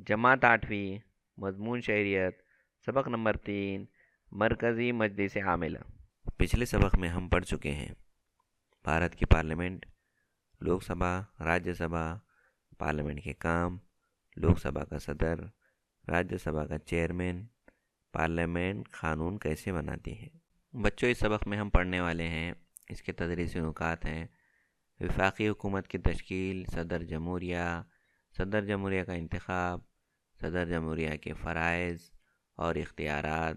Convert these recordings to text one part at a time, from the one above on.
جماعت 8ویں، مضمون شہریت، سبق نمبر 3، مرکزی مجلس عاملہ۔ پچھلے سبق میں ہم پڑھ چکے ہیں بھارت کی پارلیمنٹ، لوک سبھا، راجیہ سبھا، پارلیمنٹ کے کام، لوک سبھا کا صدر، راجیہ سبھا کا چیئرمین، پارلیمنٹ قانون کیسے بناتی ہے۔ بچوں، اس سبق میں ہم پڑھنے والے ہیں، اس کے تدریسی نکات ہیں: وفاقی حکومت کی تشکیل، صدر جمہوریہ، صدر جمہوریہ کا انتخاب، صدر جمہوریہ کے فرائض اور اختیارات،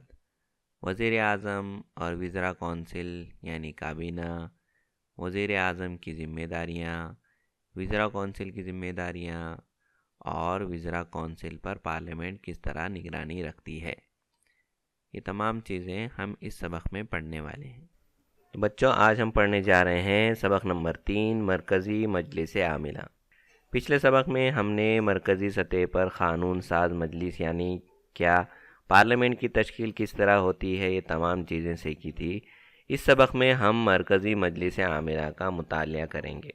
وزیر اعظم اور وزراء کونسل یعنی کابینہ، وزیر اعظم کی ذمہ داریاں، وزراء کونسل کی ذمہ داریاں اور وزراء کونسل پر پارلیمنٹ کس طرح نگرانی رکھتی ہے۔ یہ تمام چیزیں ہم اس سبق میں پڑھنے والے ہیں۔ تو بچوں، آج ہم پڑھنے جا رہے ہیں سبق نمبر 3، مرکزی مجلس عاملہ۔ پچھلے سبق میں ہم نے مرکزی سطح پر قانون ساز مجلس یعنی کیا، پارلیمنٹ کی تشکیل کس طرح ہوتی ہے، یہ تمام چیزیں سیکھی تھی۔ اس سبق میں ہم مرکزی مجلس عاملہ کا مطالعہ کریں گے۔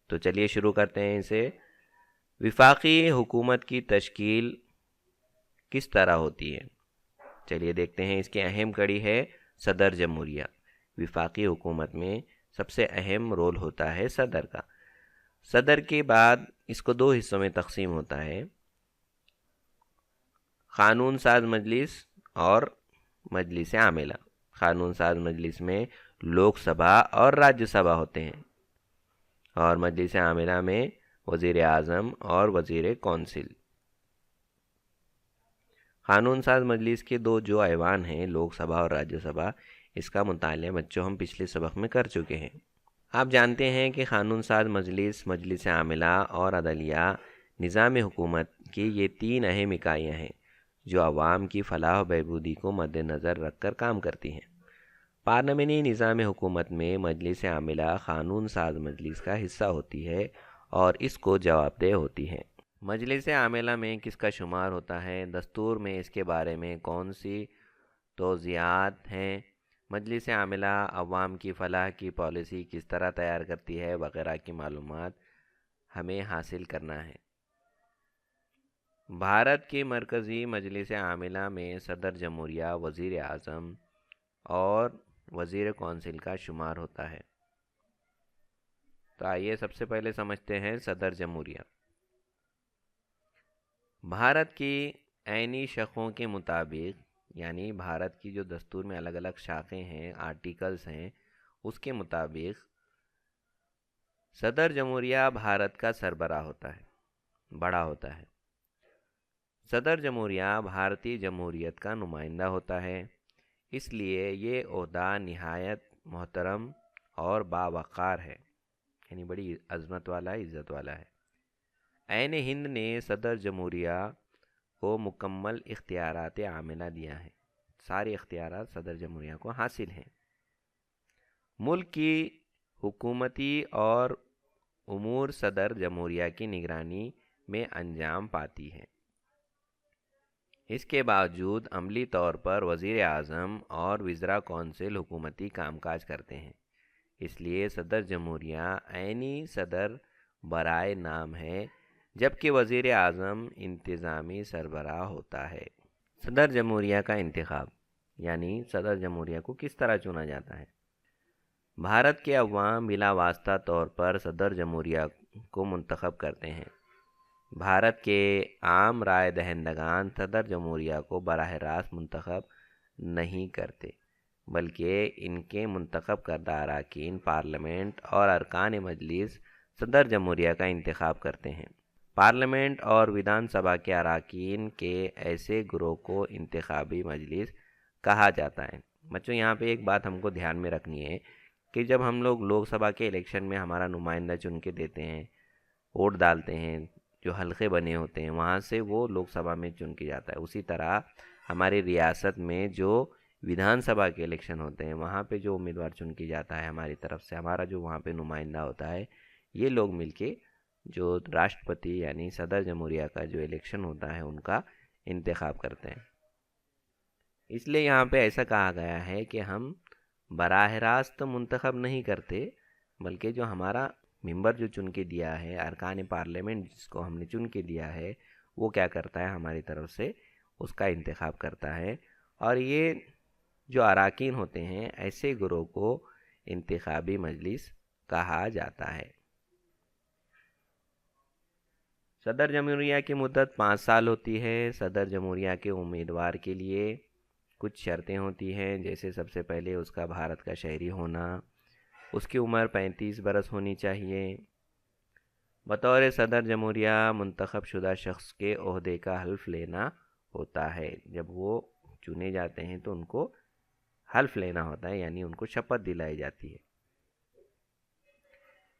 تو چلیے شروع کرتے ہیں اسے۔ وفاقی حکومت کی تشکیل کس طرح ہوتی ہے؟ چلیے دیکھتے ہیں۔ اس کی اہم کڑی ہے صدر جمہوریہ۔ وفاقی حکومت میں سب سے اہم رول ہوتا ہے صدر کا۔ صدر کے بعد اس کو 2 حصوں میں تقسیم ہوتا ہے: قانون ساز مجلس اور مجلس عاملہ۔ قانون ساز مجلس میں لوک سبھا اور راجیہ سبھا ہوتے ہیں، اور مجلس عاملہ میں وزیر اعظم اور وزیر کونسل۔ قانون ساز مجلس کے 2 جو ایوان ہیں، لوک سبھا اور راجیہ سبھا، اس کا مطالعہ بچوں ہم پچھلے سبق میں کر چکے ہیں۔ آپ جانتے ہیں کہ قانون ساز مجلس، مجلس عاملہ اور عدلیہ نظام حکومت کی یہ 3 اہم اکائیاں ہیں جو عوام کی فلاح و بہبودی کو مد نظر رکھ کر کام کرتی ہیں۔ پارلیمانی نظام حکومت میں مجلس عاملہ قانون ساز مجلس کا حصہ ہوتی ہے اور اس کو جواب دہ ہوتی ہے۔ مجلس عاملہ میں کس کا شمار ہوتا ہے؟ دستور میں اس کے بارے میں کون سی توضیحات ہیں؟ مجلس عاملہ عوام کی فلاح کی پالیسی کس طرح تیار کرتی ہے وغیرہ کی معلومات ہمیں حاصل کرنا ہے۔ بھارت کے مرکزی مجلس عاملہ میں صدر جمہوریہ، وزیر اعظم اور وزیر کونسل کا شمار ہوتا ہے۔ تو آئیے سب سے پہلے سمجھتے ہیں صدر جمہوریہ۔ بھارت کی عینی شقوں کے مطابق، یعنی بھارت کی جو دستور میں الگ الگ شاخیں ہیں، آرٹیکلز ہیں، اس کے مطابق صدر جمہوریہ بھارت کا سربراہ ہوتا ہے، بڑا ہوتا ہے۔ صدر جمہوریہ بھارتی جمہوریت کا نمائندہ ہوتا ہے، اس لیے یہ عہدہ نہایت محترم اور باوقار ہے، یعنی بڑی عظمت والا، عزت والا ہے۔ عین ہند نے صدر جمہوریہ کو مکمل اختیارات عاملہ دیا ہے، سارے اختیارات صدر جمہوریہ کو حاصل ہیں۔ ملک کی حکومتی اور امور صدر جمہوریہ کی نگرانی میں انجام پاتی ہے۔ اس کے باوجود عملی طور پر وزیر اعظم اور وزراء کونسل حکومتی کام کاج کرتے ہیں، اس لیے صدر جمہوریہ عینی صدر برائے نام ہے، جبکہ وزیر اعظم انتظامی سربراہ ہوتا ہے۔ صدر جمہوریہ کا انتخاب، یعنی صدر جمہوریہ کو کس طرح چنا جاتا ہے؟ بھارت کے عوام بلا واسطہ طور پر صدر جمہوریہ کو منتخب کرتے ہیں۔ بھارت کے عام رائے دہندگان صدر جمہوریہ کو براہ راست منتخب نہیں کرتے، بلکہ ان کے منتخب کردہ اراکین پارلیمنٹ اور ارکان مجلس صدر جمہوریہ کا انتخاب کرتے ہیں۔ پارلیمنٹ اور ودھان سبھا کے اراکین کے ایسے گروہ کو انتخابی مجلس کہا جاتا ہے۔ بچوں، یہاں پہ ایک بات ہم کو دھیان میں رکھنی ہے کہ جب ہم لوگ لوک سبھا کے الیکشن میں ہمارا نمائندہ چن کے دیتے ہیں، ووٹ ڈالتے ہیں، جو حلقے بنے ہوتے ہیں وہاں سے وہ لوک سبھا میں چن کے جاتا ہے، اسی طرح ہماری ریاست میں جو ودھان سبھا کے الیکشن ہوتے ہیں وہاں پہ جو امیدوار چن کے جاتا ہے ہماری طرف سے، ہمارا جو وہاں پہ نمائندہ ہوتا ہے، یہ لوگ مل کے جو راشٹرپتی یعنی صدر جمہوریہ کا جو الیکشن ہوتا ہے ان کا انتخاب کرتے ہیں۔ اس لیے یہاں پہ ایسا کہا گیا ہے کہ ہم براہ راست منتخب نہیں کرتے، بلکہ جو ہمارا ممبر جو چن کے دیا ہے، ارکان پارلیمنٹ جس کو ہم نے چن کے دیا ہے، وہ کیا کرتا ہے ہماری طرف سے اس کا انتخاب کرتا ہے، اور یہ جو اراکین ہوتے ہیں ایسے گروہ کو انتخابی مجلس کہا جاتا ہے۔ صدر جمہوریہ کی مدت 5 سال ہوتی ہے۔ صدر جمہوریہ کے امیدوار کے لیے کچھ شرطیں ہوتی ہیں، جیسے سب سے پہلے اس کا بھارت کا شہری ہونا، اس کی عمر 35 برس ہونی چاہیے، بطور صدر جمہوریہ منتخب شدہ شخص کے عہدے کا حلف لینا ہوتا ہے۔ جب وہ چنے جاتے ہیں تو ان کو حلف لینا ہوتا ہے، یعنی ان کو شپث دلائی جاتی ہے۔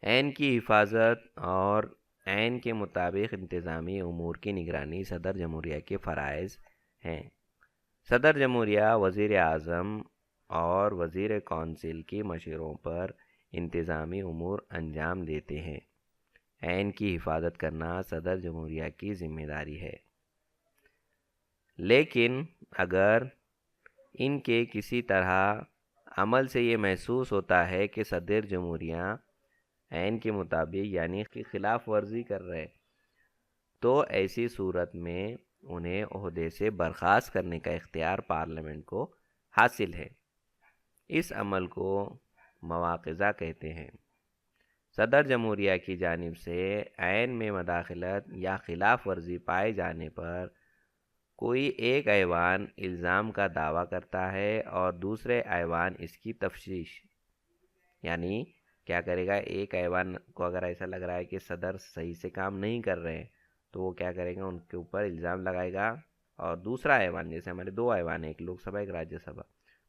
عین کی حفاظت اور عین کے مطابق انتظامی امور کی نگرانی صدر جمہوریہ کے فرائض ہیں۔ صدر جمہوریہ وزیر اعظم اور وزیر کونسل کی مشوروں پر انتظامی امور انجام دیتے ہیں۔ عین کی حفاظت کرنا صدر جمہوریہ کی ذمہ داری ہے، لیکن اگر ان کے کسی طرح عمل سے یہ محسوس ہوتا ہے کہ صدر جمہوریہ عین کے مطابق یعنی کہ خلاف ورزی کر رہے، تو ایسی صورت میں انہیں عہدے سے برخاست کرنے کا اختیار پارلیمنٹ کو حاصل ہے۔ اس عمل کو مواخذہ کہتے ہیں۔ صدر جمہوریہ کی جانب سے عین میں مداخلت یا خلاف ورزی پائے جانے پر کوئی ایک ایوان الزام کا دعویٰ کرتا ہے اور دوسرے ایوان اس کی تفتیش، یعنی کیا کرے گا، ایک ایوان کو اگر ایسا لگ رہا ہے کہ صدر صحیح سے کام نہیں کر رہے ہیں تو وہ کیا کرے گا، ان کے اوپر الزام لگائے گا، اور دوسرا ایوان، جیسے ہمارے 2 ایوان ہیں، ایک لوک سبھا ایک راجیہ سبھا،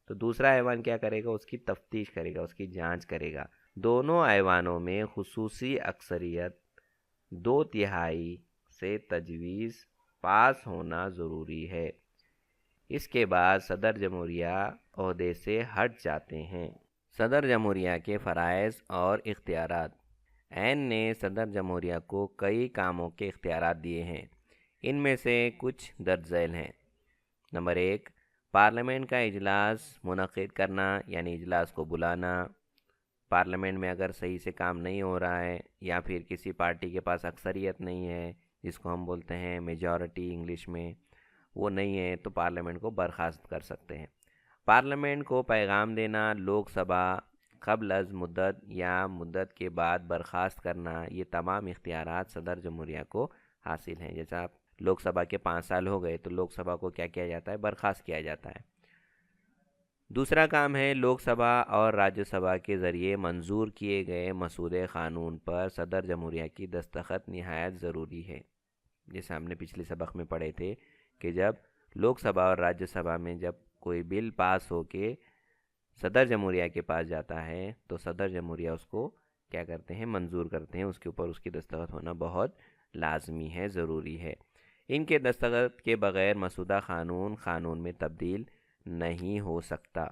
تو دوسرا ایوان کیا کرے گا، اس کی تفتیش کرے گا، اس کی جانچ کرے گا۔ دونوں ایوانوں میں خصوصی اکثریت 2/3 سے تجویز پاس ہونا ضروری ہے۔ اس کے بعد صدر جمہوریہ عہدے سے ہٹ جاتے ہیں۔ صدر جمہوریہ کے فرائض اور اختیارات۔ عین نے صدر جمہوریہ کو کئی کاموں کے اختیارات دیے ہیں۔ ان میں سے کچھ درج ذیل ہیں۔ نمبر 1، پارلیمنٹ کا اجلاس منعقد کرنا، یعنی اجلاس کو بلانا۔ پارلیمنٹ میں اگر صحیح سے کام نہیں ہو رہا ہے یا پھر کسی پارٹی کے پاس اکثریت نہیں ہے، جس کو ہم بولتے ہیں میجورٹی انگلش میں، وہ نہیں ہے تو پارلیمنٹ کو برخاست کر سکتے ہیں۔ پارلیمنٹ کو پیغام دینا، لوک سبھا قبل از مدت یا مدت کے بعد برخاست کرنا، یہ تمام اختیارات صدر جمہوریہ کو حاصل ہیں۔ جیسا لوک سبھا کے 5 سال ہو گئے تو لوک سبھا کو کیا کیا جاتا ہے، برخاست کیا جاتا ہے۔ دوسرا کام ہے لوک سبھا اور راجیہ سبھا کے ذریعے منظور کیے گئے مسودے قانون پر صدر جمہوریہ کی دستخط نہایت ضروری ہے۔ جیسے ہم نے پچھلے سبق میں پڑھے تھے کہ جب لوک سبھا اور راجیہ سبھا میں جب کوئی بل پاس ہو کے صدر جمہوریہ کے پاس جاتا ہے تو صدر جمہوریہ اس کو کیا کرتے ہیں، منظور کرتے ہیں، اس کے اوپر اس کی دستخط ہونا بہت لازمی ہے، ضروری ہے۔ ان کے دستخط کے بغیر مسودہ قانون میں تبدیل نہیں ہو سکتا۔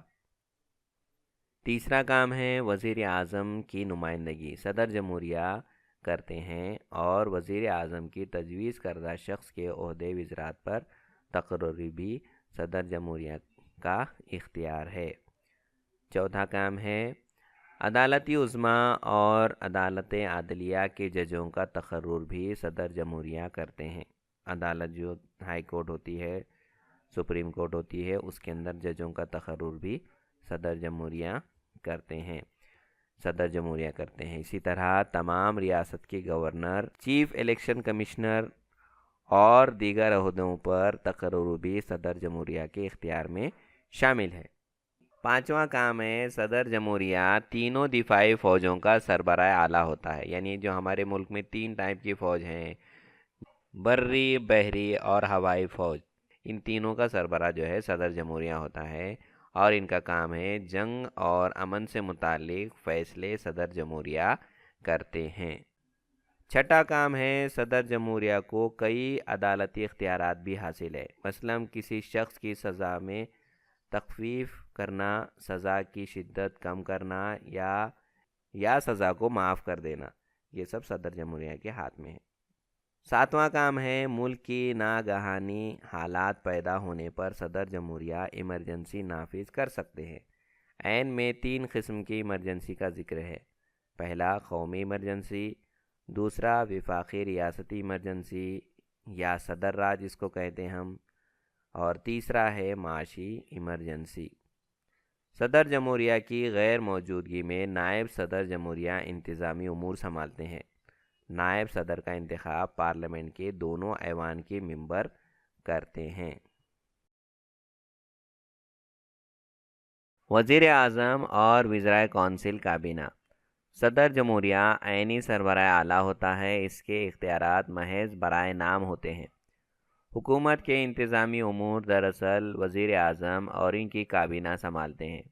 تیسرا کام ہے وزیر اعظم کی نمائندگی۔ صدر جمہوریہ کرتے ہیں اور وزیر اعظم کی تجویز کردہ شخص کے عہدے وزارت پر تقرری بھی صدر جمہوریہ کا اختیار ہے۔ چوتھا کام ہے عدالت عظمیٰ اور عدالت عدلیہ کے ججوں کا تقرر بھی صدر جمہوریہ کرتے ہیں۔ عدالت جو ہائی کورٹ ہوتی ہے، سپریم کورٹ ہوتی ہے، اس کے اندر ججوں کا تقرر بھی صدر جمہوریہ کرتے ہیں۔ اسی طرح تمام ریاست کے گورنر، چیف الیکشن کمشنر اور دیگر عہدوں پر تقرر بھی صدر جمہوریہ کے اختیار میں شامل ہے۔ پانچواں کام ہے صدر جمہوریہ تینوں دفاعی فوجوں کا سربراہ اعلیٰ ہوتا ہے۔ یعنی جو ہمارے ملک میں 3 ٹائپ کی فوج ہیں، بری، بحری اور ہوائی فوج، ان تینوں کا سربراہ جو ہے صدر جمہوریہ ہوتا ہے، اور ان کا کام ہے جنگ اور امن سے متعلق فیصلے صدر جمہوریہ کرتے ہیں۔ چھٹا کام ہے صدر جمہوریہ کو کئی عدالتی اختیارات بھی حاصل ہے۔ مثلا کسی شخص کی سزا میں تخفیف کرنا، سزا کی شدت کم کرنا یا سزا کو معاف کر دینا، یہ سب صدر جمہوریہ کے ہاتھ میں ہے۔ ساتواں کام ہے ملک کی ناگہانی حالات پیدا ہونے پر صدر جمہوریہ ایمرجنسی نافذ کر سکتے ہیں۔ عین میں 3 قسم کی ایمرجنسی کا ذکر ہے۔ پہلا قومی ایمرجنسی، دوسرا وفاقی ریاستی ایمرجنسی یا صدر راج اس کو کہتے ہیں ہم، اور تیسرا ہے معاشی ایمرجنسی۔ صدر جمہوریہ کی غیر موجودگی میں نائب صدر جمہوریہ انتظامی امور سنبھالتے ہیں۔ نائب صدر کا انتخاب پارلیمنٹ کے دونوں ایوان کے ممبر کرتے ہیں۔ وزیر اعظم اور وزرائے کونسل کابینہ۔ صدر جمہوریہ عینی سربراہ اعلیٰ ہوتا ہے، اس کے اختیارات محض برائے نام ہوتے ہیں۔ حکومت کے انتظامی امور دراصل وزیر اعظم اور ان کی کابینہ سنبھالتے ہیں۔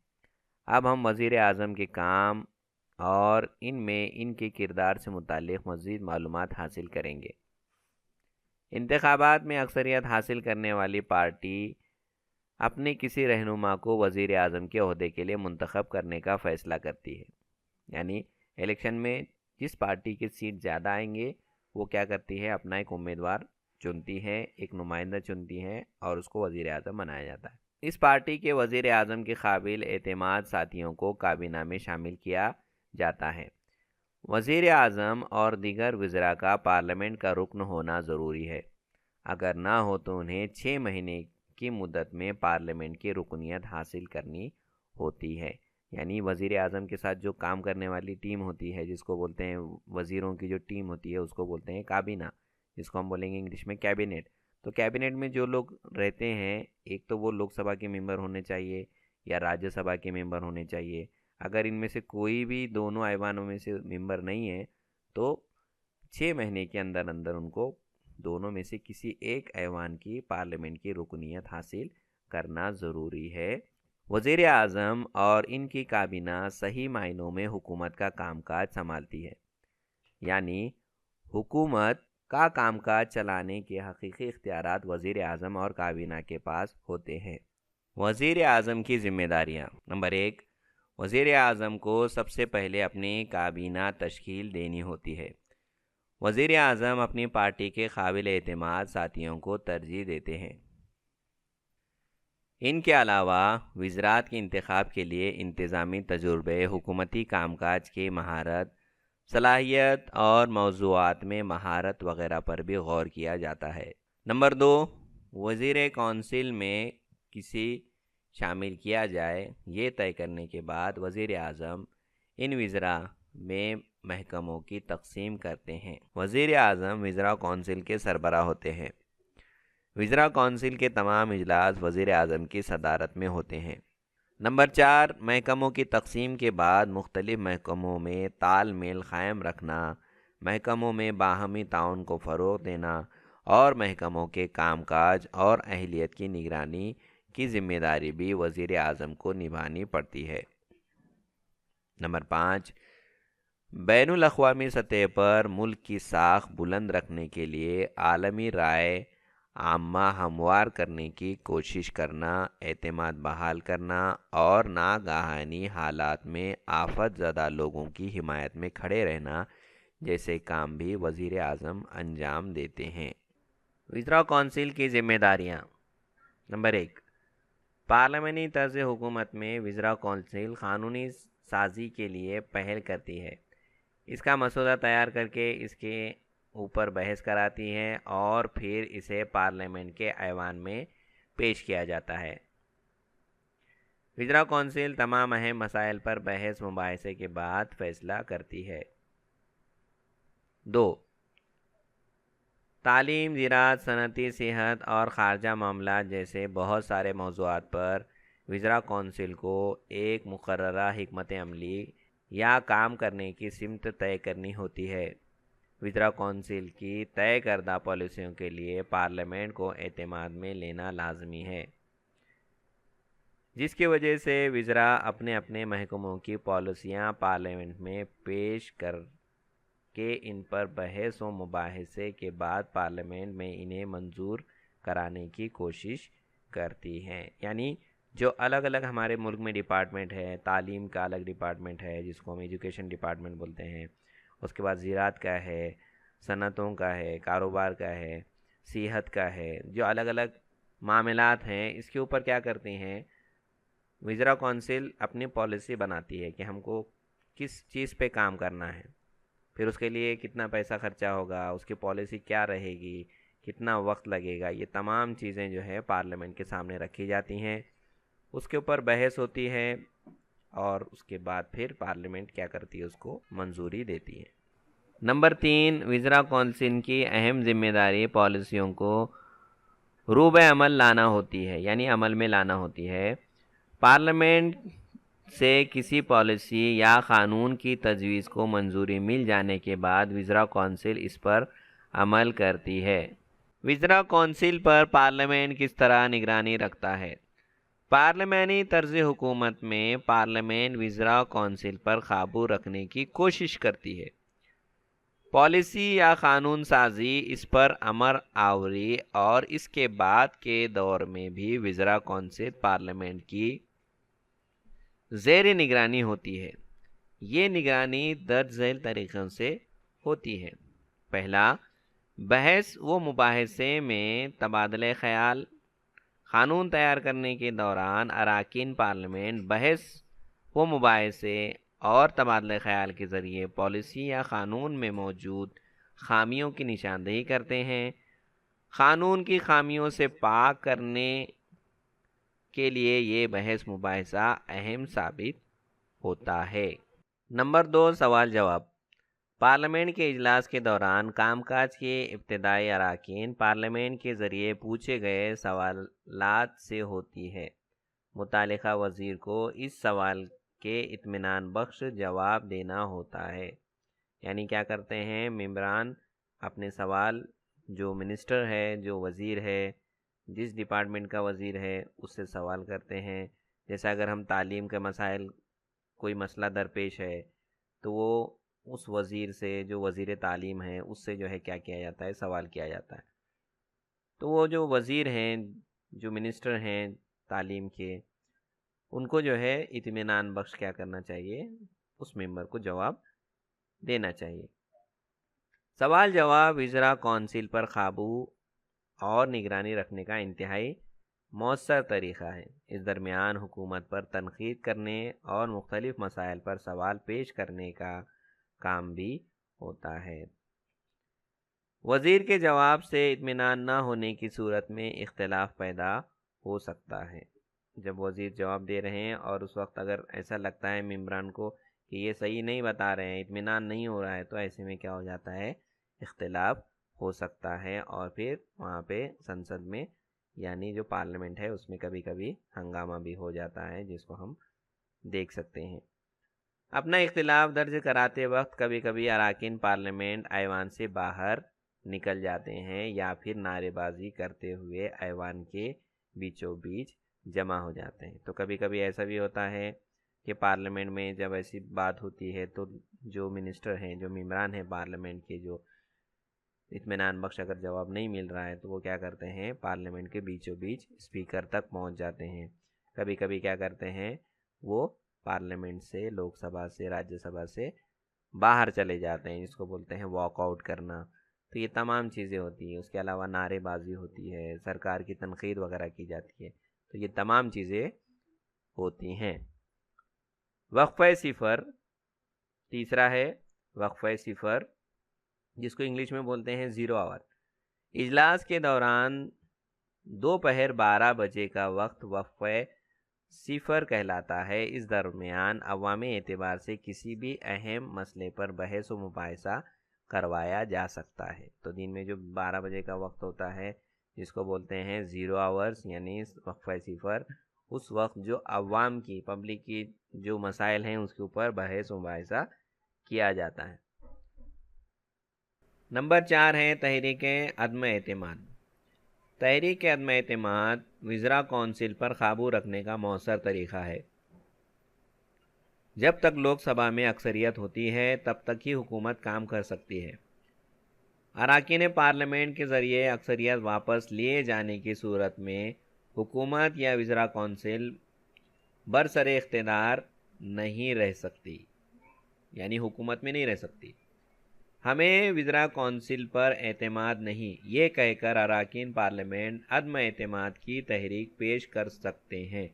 اب ہم وزیر اعظم کے کام اور ان کے کردار سے متعلق مزید معلومات حاصل کریں گے۔ انتخابات میں اکثریت حاصل کرنے والی پارٹی اپنے کسی رہنما کو وزیر اعظم کے عہدے کے لیے منتخب کرنے کا فیصلہ کرتی ہے، یعنی الیکشن میں جس پارٹی کی سیٹ زیادہ آئیں گے وہ کیا کرتی ہے، اپنا ایک امیدوار چنتی ہے، ایک نمائندہ چنتی ہے اور اس کو وزیر اعظم بنایا جاتا ہے۔ اس پارٹی کے وزیر اعظم کے قابل اعتماد ساتھیوں کو کابینہ میں شامل کیا جاتا ہے۔ وزیر اعظم اور دیگر وزراء کا پارلیمنٹ کا رکن ہونا ضروری ہے، اگر نہ ہو تو انہیں 6 مہینے کی مدت میں پارلیمنٹ کی رکنیت حاصل کرنی ہوتی ہے۔ یعنی وزیر اعظم کے ساتھ جو کام کرنے والی ٹیم ہوتی ہے، جس کو بولتے ہیں وزیروں کی جو ٹیم ہوتی ہے، اس کو بولتے ہیں کابینہ، جس کو ہم بولیں گے انگلش میں کیبنٹ۔ تو کیبنٹ میں جو لوگ رہتے ہیں، ایک تو وہ لوک سبھا کے ممبر ہونے چاہیے یا راجیہ سبھا کے ممبر ہونے چاہیے۔ اگر ان میں سے کوئی بھی دونوں ایوانوں میں سے ممبر نہیں ہے تو 6 مہینے کے اندر ان کو دونوں میں سے کسی ایک ایوان کی پارلیمنٹ کی رکنیت حاصل کرنا ضروری ہے۔ وزیر اعظم اور ان کی کابینہ صحیح معنوں میں حکومت کا کام کاج سنبھالتی ہے، یعنی حکومت کا کام کاج چلانے کے حقیقی اختیارات وزیر اعظم اور کابینہ کے پاس ہوتے ہیں۔ وزیر اعظم کی ذمہ داریاں۔ نمبر 1، وزیر اعظم کو سب سے پہلے اپنی کابینہ تشکیل دینی ہوتی ہے۔ وزیر اعظم اپنی پارٹی کے قابل اعتماد ساتھیوں کو ترجیح دیتے ہیں۔ ان کے علاوہ وزارت کے انتخاب کے لیے انتظامی تجربے، حکومتی کام کاج کی مہارت، صلاحیت اور موضوعات میں مہارت وغیرہ پر بھی غور کیا جاتا ہے۔ نمبر 2، وزیر کونسل میں کسی شامل کیا جائے، یہ طے کرنے کے بعد وزیر اعظم ان وزراء میں محکموں کی تقسیم کرتے ہیں۔ وزیر اعظم وزراء کونسل کے سربراہ ہوتے ہیں۔ وزراء کونسل کے تمام اجلاس وزیر اعظم کی صدارت میں ہوتے ہیں۔ نمبر 4، محکموں کی تقسیم کے بعد مختلف محکموں میں تال میل قائم رکھنا، محکموں میں باہمی تعاون کو فروغ دینا اور محکموں کے کام کاج اور اہلیت کی نگرانی کی ذمہ داری بھی وزیر اعظم کو نبھانی پڑتی ہے۔ نمبر 5، بین الاقوامی سطح پر ملک کی ساکھ بلند رکھنے کے لیے عالمی رائے عامہ ہموار کرنے کی کوشش کرنا، اعتماد بحال کرنا اور ناگہانی حالات میں آفت زدہ لوگوں کی حمایت میں کھڑے رہنا جیسے کام بھی وزیر اعظم انجام دیتے ہیں۔ وزراء کونسل کی ذمہ داریاں۔ نمبر 1، پارلیمانی طرز حکومت میں وزراء کونسل قانونی سازی کے لیے پہل کرتی ہے، اس کا مسودہ تیار کر کے اس کے اوپر بحث کراتی ہے اور پھر اسے پارلیمنٹ کے ایوان میں پیش کیا جاتا ہے۔ وزراء کونسل تمام اہم مسائل پر بحث مباحثے کے بعد فیصلہ کرتی ہے۔ 2، تعلیم، زراعت، صنعتی، صحت اور خارجہ معاملات جیسے بہت سارے موضوعات پر وزراء کونسل کو ایک مقررہ حکمت عملی یا کام کرنے کی سمت طے کرنی ہوتی ہے۔ وزراء کونسل کی طے کردہ پالیسیوں کے لیے پارلیمنٹ کو اعتماد میں لینا لازمی ہے، جس کی وجہ سے وزراء اپنے اپنے محکموں کی پالیسیاں پارلیمنٹ میں پیش کر کے ان پر بحث و مباحثے کے بعد پارلیمنٹ میں انہیں منظور کرانے کی کوشش کرتی ہیں۔ یعنی جو الگ الگ ہمارے ملک میں ڈپارٹمنٹ ہے، تعلیم کا الگ ڈپارٹمنٹ ہے جس کو ہم ایجوکیشن ڈپارٹمنٹ بولتے ہیں، اس کے بعد زراعت کا ہے، صنعتوں کا ہے، کاروبار کا ہے، صحت کا ہے، جو الگ الگ معاملات ہیں، اس کے اوپر کیا کرتے ہیں، وزراء کونسل اپنی پالیسی بناتی ہے کہ ہم کو کس چیز پہ کام کرنا ہے، پھر اس کے لیے کتنا پیسہ خرچہ ہوگا، اس کی پالیسی کیا رہے گی، کتنا وقت لگے گا، یہ تمام چیزیں جو ہے پارلیمنٹ کے سامنے رکھی جاتی ہیں، اس کے اوپر بحث ہوتی ہے اور اس کے بعد پھر پارلیمنٹ کیا کرتی ہے، اس کو منظوری دیتی ہے۔ نمبر 3، وزراء کونسل کی اہم ذمہ داری پالیسیوں کو روبہ عمل لانا ہوتی ہے، یعنی عمل میں لانا ہوتی ہے۔ پارلیمنٹ سے کسی پالیسی یا قانون کی تجویز کو منظوری مل جانے کے بعد وزراء کونسل اس پر عمل کرتی ہے۔ وزراء کونسل پر پارلیمنٹ کس طرح نگرانی رکھتا ہے؟ پارلیمانی طرز حکومت میں پارلیمنٹ وزراء کونسل پر قابو رکھنے کی کوشش کرتی ہے۔ پالیسی یا قانون سازی، اس پر امر آوری اور اس کے بعد کے دور میں بھی وزراء کونسل پارلیمنٹ کی زیر نگرانی ہوتی ہے۔ یہ نگرانی درج ذیل طریقوں سے ہوتی ہے۔ پہلا، بحث و مباحثے میں تبادلہ خیال۔ قانون تیار کرنے کے دوران اراکین پارلیمنٹ بحث و مباحثے اور تبادلہ خیال کے ذریعے پالیسی یا قانون میں موجود خامیوں کی نشاندہی کرتے ہیں۔ قانون کی خامیوں سے پاک کرنے کے لیے یہ بحث مباحثہ اہم ثابت ہوتا ہے۔ نمبر 2، سوال جواب۔ پارلیمنٹ کے اجلاس کے دوران کام کاج کے ابتدائی اراکین پارلیمنٹ کے ذریعے پوچھے گئے سوالات سے ہوتی ہے۔ متعلقہ وزیر کو اس سوال کے اطمینان بخش جواب دینا ہوتا ہے۔ یعنی کیا کرتے ہیں، ممبران اپنے سوال جو منسٹر ہے، جو وزیر ہے، جس ڈپارٹمنٹ کا وزیر ہے، اس سے سوال کرتے ہیں۔ جیسا اگر ہم تعلیم کے مسائل، کوئی مسئلہ درپیش ہے تو وہ اس وزیر سے، جو وزیر تعلیم ہے، اس سے جو ہے کیا کیا جاتا ہے، سوال کیا جاتا ہے۔ تو وہ جو وزیر ہیں، جو منسٹر ہیں تعلیم کے، ان کو جو ہے اطمینان بخش کیا کرنا چاہیے، اس ممبر کو جواب دینا چاہیے۔ سوال جواب وزراء کونسل پر قابو اور نگرانی رکھنے کا انتہائی مؤثر طریقہ ہے۔ اس درمیان حکومت پر تنقید کرنے اور مختلف مسائل پر سوال پیش کرنے کا کام بھی ہوتا ہے۔ وزیر کے جواب سے اطمینان نہ ہونے کی صورت میں اختلاف پیدا ہو سکتا ہے۔ جب وزیر جواب دے رہے ہیں اور اس وقت اگر ایسا لگتا ہے ممبران کو کہ یہ صحیح نہیں بتا رہے ہیں، اطمینان نہیں ہو رہا ہے، تو ایسے میں کیا ہو جاتا ہے، اختلاف ہو سکتا ہے، اور پھر وہاں پہ سنسد میں، یعنی جو پارلیمنٹ ہے، اس میں کبھی کبھی ہنگامہ بھی ہو جاتا ہے، جس کو ہم دیکھ سکتے ہیں۔ اپنا اختلاف درج کراتے وقت کبھی کبھی اراکین پارلیمنٹ ایوان سے باہر نکل جاتے ہیں یا پھر نعرے بازی کرتے ہوئے ایوان کے بیچوں بیچ جمع ہو جاتے ہیں۔ تو کبھی کبھی ایسا بھی ہوتا ہے کہ پارلیمنٹ میں جب ایسی بات ہوتی ہے تو جو منسٹر ہیں، جو ممبران ہیں پارلیمنٹ کے، جو اطمینان بخش اگر جواب نہیں مل رہا ہے تو وہ کیا کرتے ہیں، پارلیمنٹ کے بیچوں بیچ اسپیکر تک پہنچ جاتے ہیں۔ کبھی کبھی کیا کرتے ہیں، وہ پارلیمنٹ سے، لوک سبھا سے، راجیہ سبھا سے باہر چلے جاتے ہیں، جس کو بولتے ہیں واک آؤٹ کرنا۔ تو یہ تمام چیزیں ہوتی ہیں۔ اس کے علاوہ نعرے بازی ہوتی ہے، سرکار کی تنقید وغیرہ کی جاتی ہے، تو یہ تمام چیزیں ہوتی ہیں۔ وقفہ صفر، تیسرا ہے وقفہ صفر، جس کو انگلش میں بولتے ہیں 0 آور۔ اجلاس کے دوران دوپہر 12 بجے کا وقت وقفہ صفر کہلاتا ہے۔ اس درمیان عوامی اعتبار سے کسی بھی اہم مسئلے پر بحث و مباحثہ کروایا جا سکتا ہے۔ تو دن میں جو 12 بجے کا وقت ہوتا ہے، جس کو بولتے ہیں 0 آورز، یعنی وقفہ صفر، اس وقت جو عوام کی، پبلک کی جو مسائل ہیں، اس کے اوپر بحث و مباحثہ کیا جاتا ہے۔ نمبر 4 ہے تحریک عدم اعتماد۔ تحریک عدم اعتماد وزراء کونسل پر قابو رکھنے کا مؤثر طریقہ ہے۔ جب تک لوک سبھا میں اکثریت ہوتی ہے تب تک ہی حکومت کام کر سکتی ہے۔ اراکین پارلیمنٹ کے ذریعے اکثریت واپس لیے جانے کی صورت میں حکومت یا وزراء کونسل برسر اقتدار نہیں رہ سکتی، یعنی حکومت میں نہیں رہ سکتی۔ ہمیں وزراء کونسل پر اعتماد نہیں، یہ کہہ کر اراکین پارلیمنٹ عدم اعتماد کی تحریک پیش کر سکتے ہیں،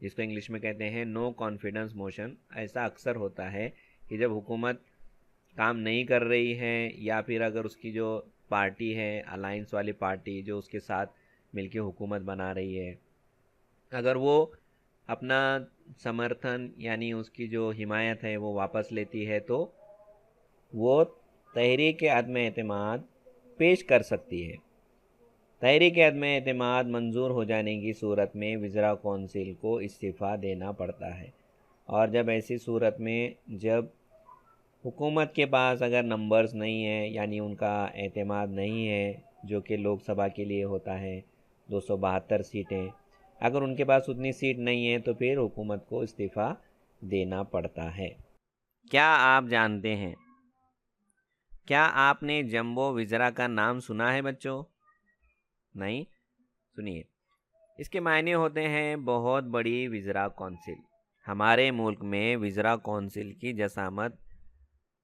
جس کو انگلش میں کہتے ہیں نو کانفیڈنس موشن۔ ایسا اکثر ہوتا ہے کہ جب حکومت کام نہیں کر رہی ہے یا پھر اگر اس کی جو پارٹی ہے الائنس والی پارٹی جو اس کے ساتھ مل کے حکومت بنا رہی ہے، اگر وہ اپنا سمرتھن یعنی اس کی جو حمایت ہے وہ واپس لیتی ہے تو وہ تحریک عدم اعتماد پیش کر سکتی ہے۔ تحریک عدم اعتماد منظور ہو جانے کی صورت میں وزراء کونسل کو استعفیٰ دینا پڑتا ہے، اور جب ایسی صورت میں جب حکومت کے پاس اگر نمبرز نہیں ہیں یعنی ان کا اعتماد نہیں ہے، جو کہ لوک سبھا کے لیے ہوتا ہے 272 سیٹیں، اگر ان کے پاس اتنی سیٹ نہیں ہے تو پھر حکومت کو استعفیٰ دینا پڑتا ہے۔ کیا آپ جانتے ہیں، کیا آپ نے جمبو وزرا کا نام سنا ہے بچوں؟ نہیں؟ سنیے، اس کے معنی ہوتے ہیں بہت بڑی وزراء کونسل۔ ہمارے ملک میں وزراء کونسل کی جسامت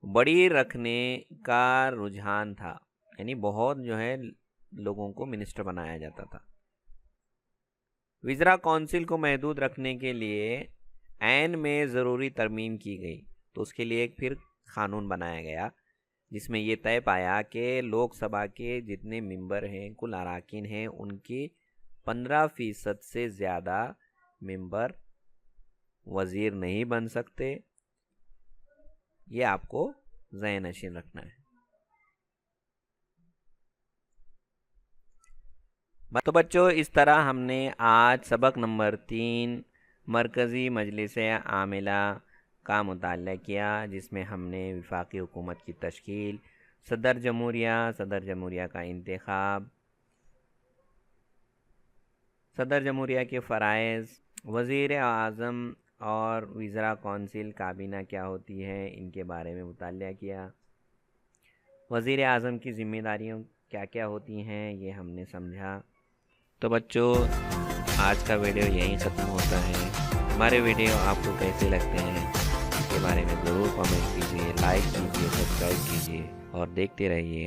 بڑی رکھنے کا رجحان تھا، یعنی بہت جو ہے لوگوں کو منسٹر بنایا جاتا تھا۔ وزراء کونسل کو محدود رکھنے کے لیے عین میں ضروری ترمیم کی گئی، تو اس کے لیے ایک پھر قانون بنایا گیا جس میں یہ طے پایا کہ لوک سبھا کے جتنے ممبر ہیں، کل اراکین ہیں، ان کی 15% سے زیادہ ممبر وزیر نہیں بن سکتے۔ یہ آپ کو ذہن نشین رکھنا ہے۔ تو بچوں، اس طرح ہم نے آج سبق نمبر 3 مرکزی مجلس عاملہ کا مطالعہ کیا، جس میں ہم نے وفاقی حکومت کی تشکیل، صدر جمہوریہ کا انتخاب، صدر جمہوریہ کے فرائض، وزیر اعظم اور وزراء کونسل کابینہ کیا ہوتی ہے، ان کے بارے میں مطالعہ کیا۔ وزیر اعظم کی ذمہ داریاں کیا کیا ہوتی ہیں یہ ہم نے سمجھا۔ تو بچوں، آج کا ویڈیو یہیں ختم ہوتا ہے۔ ہمارے ویڈیو آپ کو کیسے لگتے ہیں اس کے بارے میں ضرور کامنٹ کیجیے، لائک کیجیے، سبسکرائب کیجیے اور دیکھتے رہیے